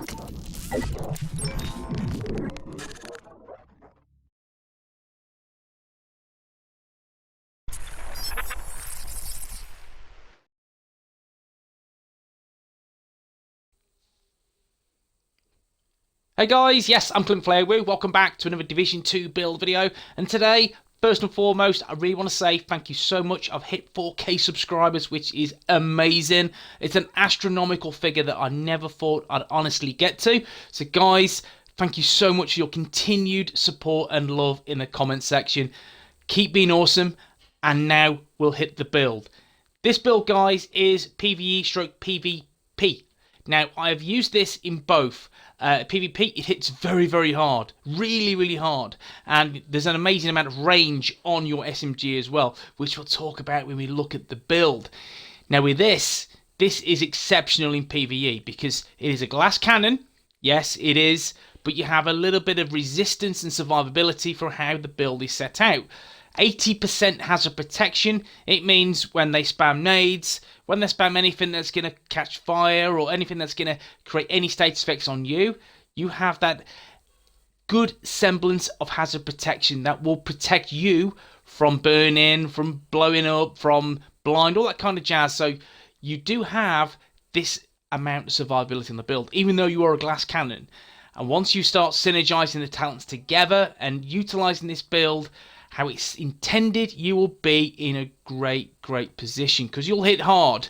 Hey guys, yes, I'm CLINTFLAIRWOOO. Welcome back to another Division 2 build video. And today, first and foremost, I really want to say thank you so much. I've hit 4K subscribers, which is amazing. It's an astronomical figure that I never thought I'd honestly get to. So guys, thank you so much for your continued support and love in the comment section. Keep being awesome. And now we'll hit the build. This build, guys, is PvE stroke PvP. Now, I have used this in both. PvP, it hits very, very hard. Really, really hard. And there's an amazing amount of range on your SMG as well, which we'll talk about when we look at the build. Now, with this is exceptional in PvE because it is a glass cannon. Yes, it is. But you have a little bit of resistance and survivability for how the build is set out. 80% hazard protection. It means when they spam nades, when they spam anything that's going to catch fire or anything that's going to create any status effects on you, you have that good semblance of hazard protection that will protect you from burning, from blowing up, from blind, all that kind of jazz. So you do have this amount of survivability in the build, even though you are a glass cannon. And once you start synergizing the talents together and utilizing this build how it's intended, you will be in a great position because you'll hit hard,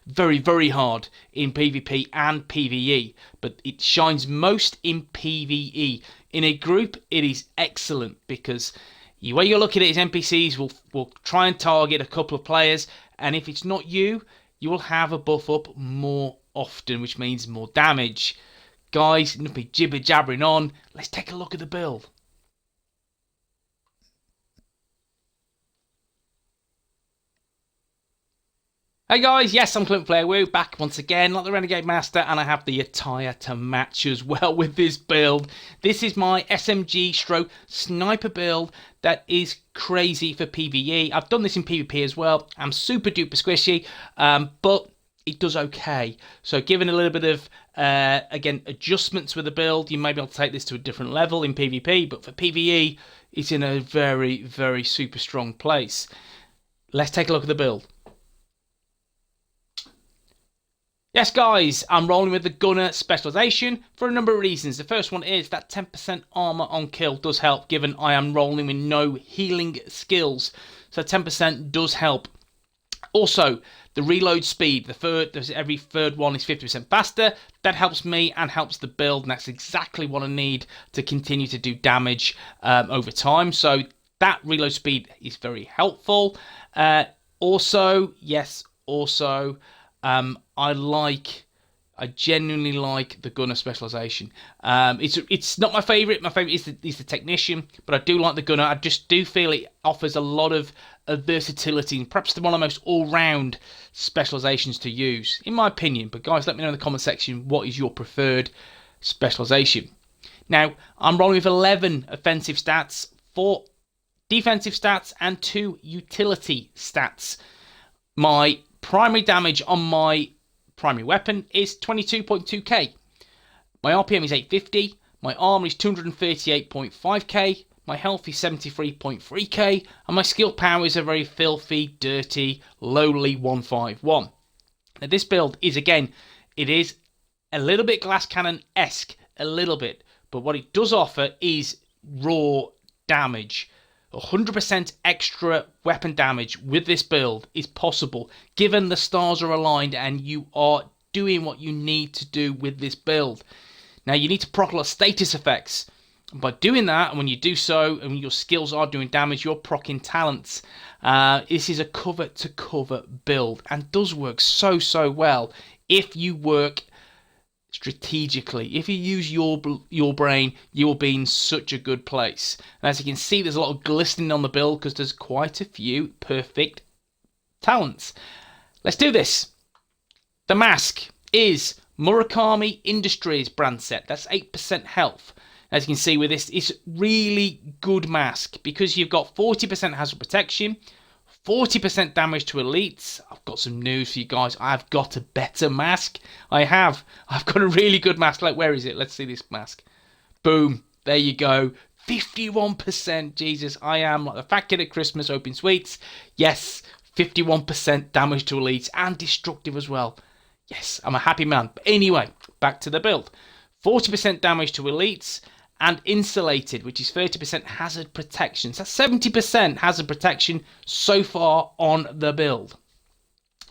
very, very hard in PvP and PvE, but it shines most in PvE. In a group, it is excellent because the way you're looking at it is NPCs will try and target a couple of players, and if it's not you, you will have a buff up more often, which means more damage. Guys, enough be jibber jabbering on. Let's take a look at the build. Hey guys, yes, I'm CLINTFLAIRWOOO, back once again, like the Renegade Master, and I have the attire to match as well with this build. This is my SMG stroke sniper build that is crazy for PvE. I've done this in PvP as well. I'm super duper squishy, but it does okay. So given a little bit of, again, adjustments with the build, you may be able to take this to a different level in PvP, but for PvE, it's in a very, very super strong place. Let's take a look at the build. Yes guys, I'm rolling with the gunner specialization for a number of reasons. The first one is that 10% armor on kill does help given I am rolling with no healing skills. So 10% does help. Also, the reload speed, every third one is 50% faster. That helps me and helps the build, and that's exactly what I need to continue to do damage over time. So that reload speed is very helpful. Also, I genuinely like the gunner specialization. It's not my favorite. My favorite is the technician, but I do like the gunner. I just do feel it offers a lot of versatility and perhaps one of the most all-round specializations to use, in my opinion. But guys, let me know in the comment section what is your preferred specialization. Now, I'm rolling with 11 offensive stats, 4 defensive stats, and 2 utility stats. My primary damage on my primary weapon is 22.2k. My RPM is 850. My armor is 238.5k. My health is 73.3k. And my skill power is a very filthy, dirty, lowly 151. Now this build is, again, it is a little bit glass cannon-esque, a little bit. But what it does offer is raw damage. 100% extra weapon damage with this build is possible given the stars are aligned and you are doing what you need to do with this build. Now you need to proc a lot of status effects. And by doing that, and when you do so, and your skills are doing damage, you're proccing talents. This is a cover to cover build and does work so well if you work strategically. If you use your brain, you will be in such a good place. And as you can see, there's a lot of glistening on the build because there's quite a few perfect talents. Let's do this. The mask is Murakami Industries brand set. That's 8% health. As you can see with this, it's really good mask because you've got 40% hazard protection, 40% damage to elites. I've got some news for you guys. I've got a better mask. I have. I've got a really good mask. Like, where is it? Let's see this mask. Boom. There you go. 51%. Jesus, I am like the fat kid at Christmas opening sweets. Yes, 51% damage to elites and destructive as well. Yes, I'm a happy man. But anyway, back to the build. 40% damage to elites and insulated, which is 30% hazard protection. So that's 70% hazard protection so far on the build.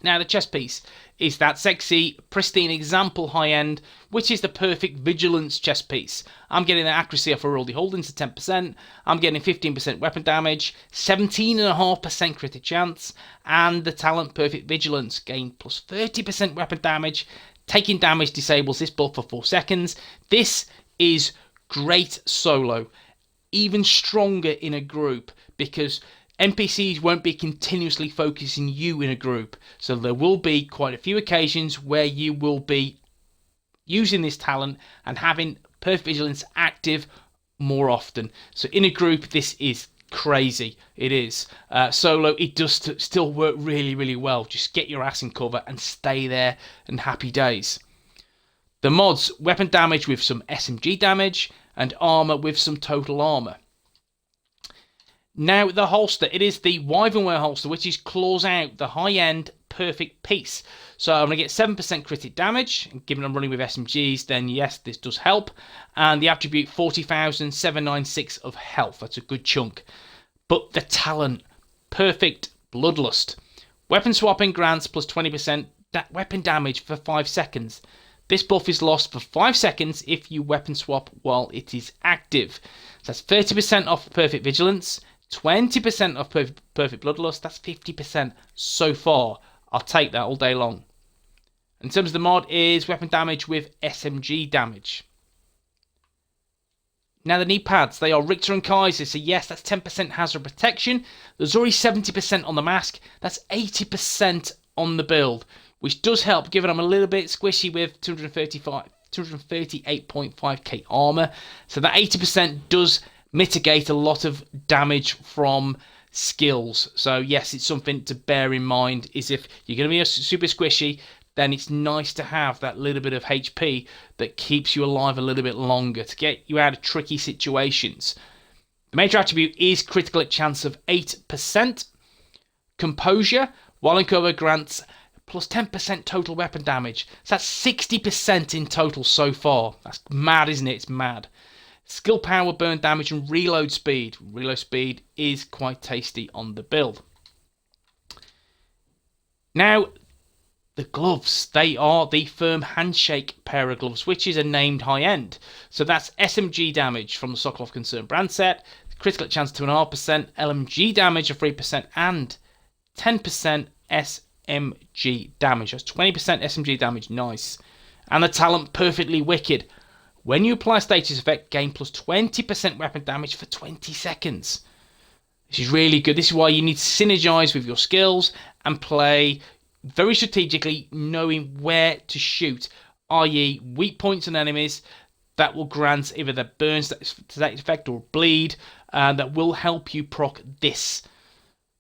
Now the chest piece is that sexy, pristine example high end, which is the perfect vigilance chest piece. I'm getting the accuracy off a roll holdings to 10%. I'm getting 15% weapon damage, 17.5% critic chance, and the talent perfect vigilance gain plus 30% weapon damage. Taking damage disables this buff for 4 seconds. This is great solo, even stronger in a group, because NPCs won't be continuously focusing you in a group. So there will be quite a few occasions where you will be using this talent and having perfect vigilance active more often. So in a group, this is crazy. It is. Solo, it does still work really, really well. Just get your ass in cover and stay there, and happy days. The mods, weapon damage with some SMG damage and armor with some total armor. Now the holster, it is the Wyvernware holster, which is claws out, the high-end perfect piece. So I'm going to get 7% critic damage, and given I'm running with SMGs, then yes, this does help. And the attribute 40,796 of health, that's a good chunk. But the talent, perfect bloodlust. Weapon swapping grants plus 20% weapon damage for 5 seconds. This buff is lost for 5 seconds if you weapon swap while it is active. So that's 30% off perfect vigilance, 20% off perfect bloodlust. That's 50% so far. I'll take that all day long. In terms of the mod is weapon damage with SMG damage. Now the Kneepads, they are Richter and Kaiser, so yes, that's 10% hazard protection. There's already 70% on the mask. That's 80% on the build, which does help, given I'm a little bit squishy with 238.5k armor. So that 80% does mitigate a lot of damage from skills. So yes, it's something to bear in mind, is if you're going to be a super squishy, then it's nice to have that little bit of HP that keeps you alive a little bit longer to get you out of tricky situations. The major attribute is critical at chance of 8%. Composure, while in cover, grants plus 10% total weapon damage. So that's 60% in total so far. That's mad, isn't it? It's mad. Skill power, burn damage, and reload speed. Reload speed is quite tasty on the build. Now, the gloves, they are the firm handshake pair of gloves, which is a named high end. So that's SMG damage from the Sokolov Concern brand set, critical chance 2.5%, LMG damage of 3%, and 10% SMG damage. That's 20% SMG damage, nice. And the talent perfectly wicked. When you apply status effect, gain plus 20% weapon damage for 20 seconds. This is really good. This is why you need to synergize with your skills and play very strategically, knowing where to shoot, i.e. weak points on enemies that will grant either the burn status effect or bleed, that will help you proc this.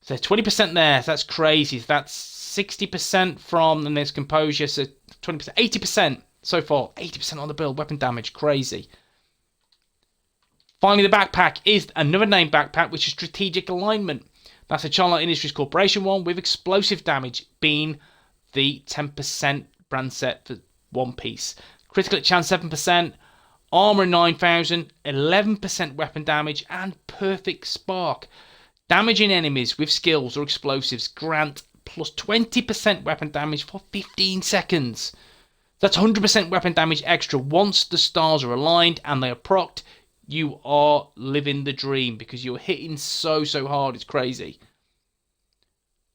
So 20% there, so that's crazy. That's 60% from, and there's composure, so 20%, 80% so far, 80% on the build, weapon damage, crazy. Finally, the backpack is another named backpack, which is strategic alignment. That's a Charlotte Industries Corporation one, with explosive damage being the 10% brand set for one piece. Critical chance 7%, armor 9,000, 11% weapon damage, and perfect spark. Damaging enemies with skills or explosives grant plus 20% weapon damage for 15 seconds. That's 100% weapon damage extra once the stars are aligned and they are procced. You are living the dream because you're hitting so hard, it's crazy.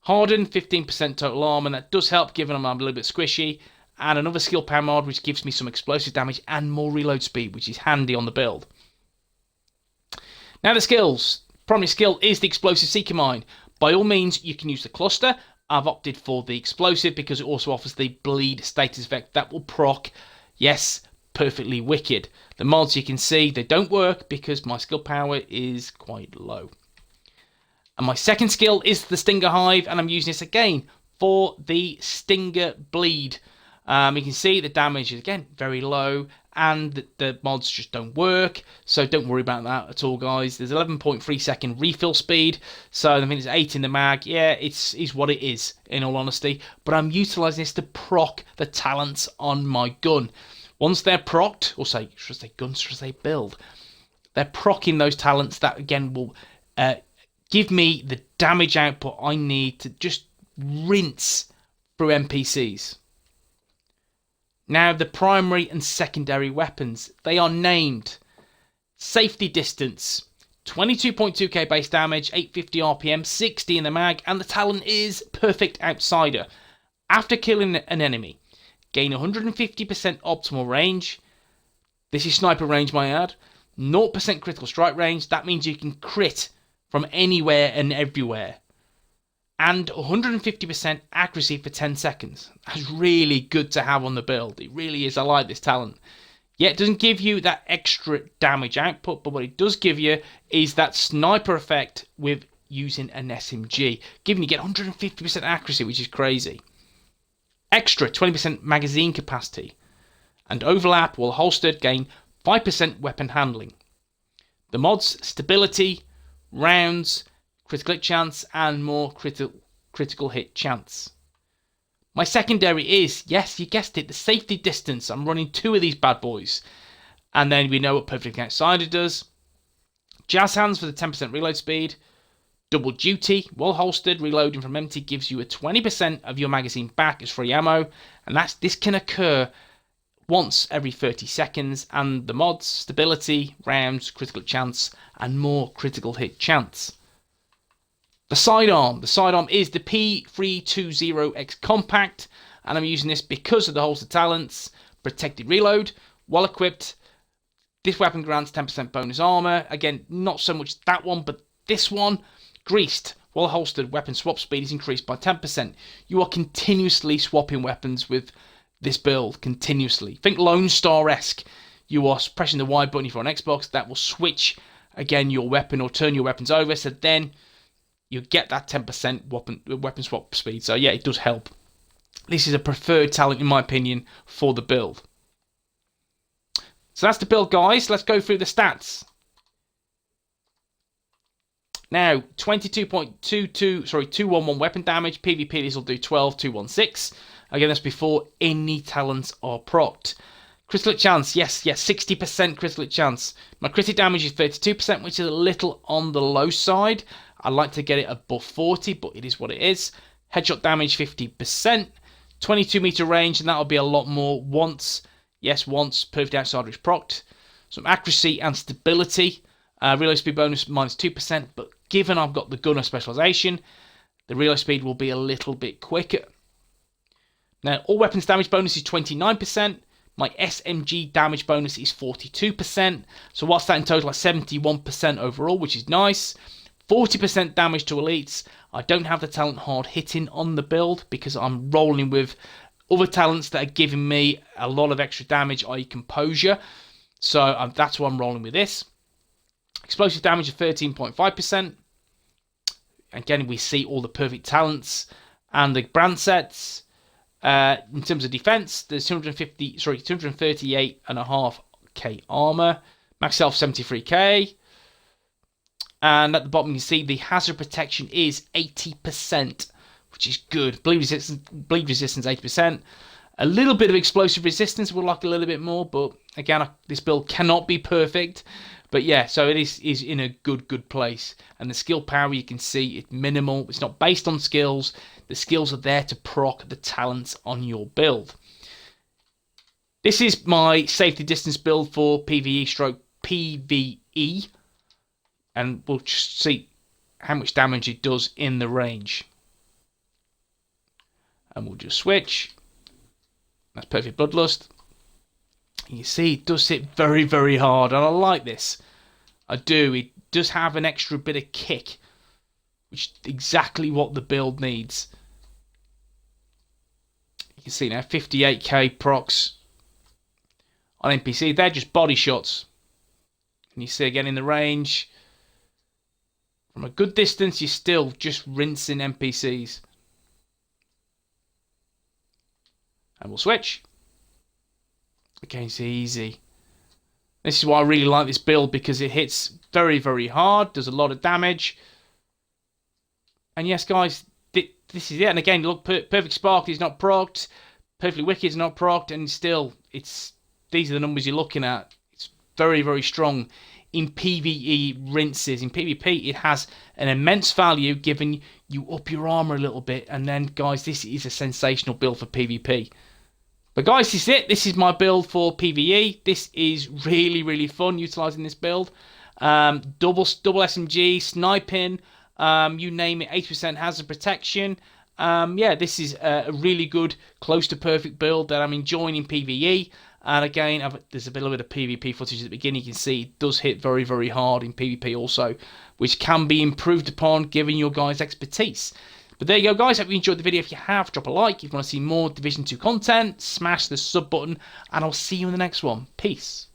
Hardened, 15% total armor, and that does help given I'm a little bit squishy. And another skill power mod which gives me some explosive damage and more reload speed, which is handy on the build. Now the skills. Primary skill is the explosive seeker mine. By all means, you can use the cluster. I've opted for the explosive because it also offers the bleed status effect that will proc. Yes, perfectly wicked. The mods you can see, they don't work because my skill power is quite low. And my second skill is the Stinger Hive, and I'm using this again for the Stinger Bleed. You can see the damage is again very low, and the mods just don't work, so don't worry about that at all, guys. There's 11.3 second refill speed, so I think it's 8 in the mag. Yeah, it's what it is, in all honesty, but I'm utilising this to proc the talents on my gun. Once they're procced, or say, should I say gun, should I say build, they're proccing those talents that again will give me the damage output I need to just rinse through NPCs. Now, the primary and secondary weapons, they are named Safety Distance, 22.2k base damage, 850 RPM, 60 in the mag, and the talent is Perfect Outsider. After killing an enemy, gain 150% optimal range. This is sniper range, my ad. 0% critical strike range, that means you can crit from anywhere and everywhere. And 150% accuracy for 10 seconds. That's really good to have on the build. It really is. I like this talent. Yeah, it doesn't give you that extra damage output, but what it does give you is that sniper effect with using an SMG. Giving you get 150% accuracy, which is crazy. Extra 20% magazine capacity. And overlap while holstered gain 5% weapon handling. The mods, stability, rounds, critical hit chance, and more critical hit chance. My secondary is, yes, you guessed it, the Safety Distance. I'm running 2 of these bad boys. And then we know what Perfect Outsider does. Jazz Hands for the 10% reload speed. Double Duty, while holstered, reloading from empty gives you a 20% of your magazine back as free ammo. And this can occur once every 30 seconds. And the mods, stability, rounds, critical chance, and more critical hit chance. The sidearm is the P320X Compact, and I'm using this because of the holster talents. Protected reload, while equipped. This weapon grants 10% bonus armor. Again, not so much that one, but this one. Greased, while holstered, weapon swap speed is increased by 10%. You are continuously swapping weapons with this build, continuously. Think Lone Star-esque. You are pressing the Y button for an Xbox, that will switch, again, your weapon or turn your weapons over, so then you get that 10% weapon swap speed. So yeah, it does help. This is a preferred talent, in my opinion, for the build. So that's the build, guys. Let's go through the stats. Now, 211 weapon damage. PvP, this will do 12,216. Again, that's before any talents are procced. Critical hit chance, yes, 60% critical hit chance. My critic damage is 32%, which is a little on the low side. I'd like to get it above 40, but it is what it is. Headshot damage 50%, 22 meter range, and that'll be a lot more once Perfect Outsider is procced. Some accuracy and stability. Reload speed bonus minus 2%, but given I've got the gunner specialization, the reload speed will be a little bit quicker. Now, all weapons damage bonus is 29%. My SMG damage bonus is 42%. So whilst that in total is 71% overall, which is nice. 40% damage to elites. I don't have the talent hard hitting on the build because I'm rolling with other talents that are giving me a lot of extra damage, i.e. composure. So that's why I'm rolling with this. Explosive damage of 13.5%. Again, we see all the perfect talents and the brand sets. In terms of defense, there's 238.5k armor. Max health 73k. And at the bottom, you can see the hazard protection is 80%, which is good. Bleed resistance 80%. A little bit of explosive resistance, would like a little bit more, but again, this build cannot be perfect. But yeah, so it is in a good place. And the skill power, you can see, it's minimal. It's not based on skills. The skills are there to proc the talents on your build. This is my safety distance build for PvE/PvE. And we'll just see how much damage it does in the range. And we'll just switch. That's Perfect Bloodlust. You see, it does hit very hard, and I like this. I do. It does have an extra bit of kick, which is exactly what the build needs. You can see now 58k procs on NPC. They're just body shots. And you see again in the range, From a good distance, you're still just rinsing NPCs. And we'll switch. Okay, it's easy. This is why I really like this build, because it hits very, very hard, does a lot of damage. And yes, guys, this is it. And again, look, Perfect Spark is not procced, Perfectly Wicked is not procced, and still, these are the numbers you're looking at. It's very, very strong in PvE rinses. In PvP, it has an immense value, giving you up your armor a little bit. And then, guys, this is a sensational build for PvP. But guys, this is it. This is my build for PvE. This is really, really fun utilising this build. Double SMG, sniping, you name it, 80% hazard protection. Yeah, this is a really good, close to perfect build that I'm enjoying in PvE. And again, there's a little bit of PvP footage at the beginning. You can see it does hit very, very hard in PvP also, which can be improved upon given your guys' expertise. But there you go, guys. Hope you enjoyed the video. If you have, drop a like. If you want to see more Division 2 content, smash the sub button. And I'll see you in the next one. Peace.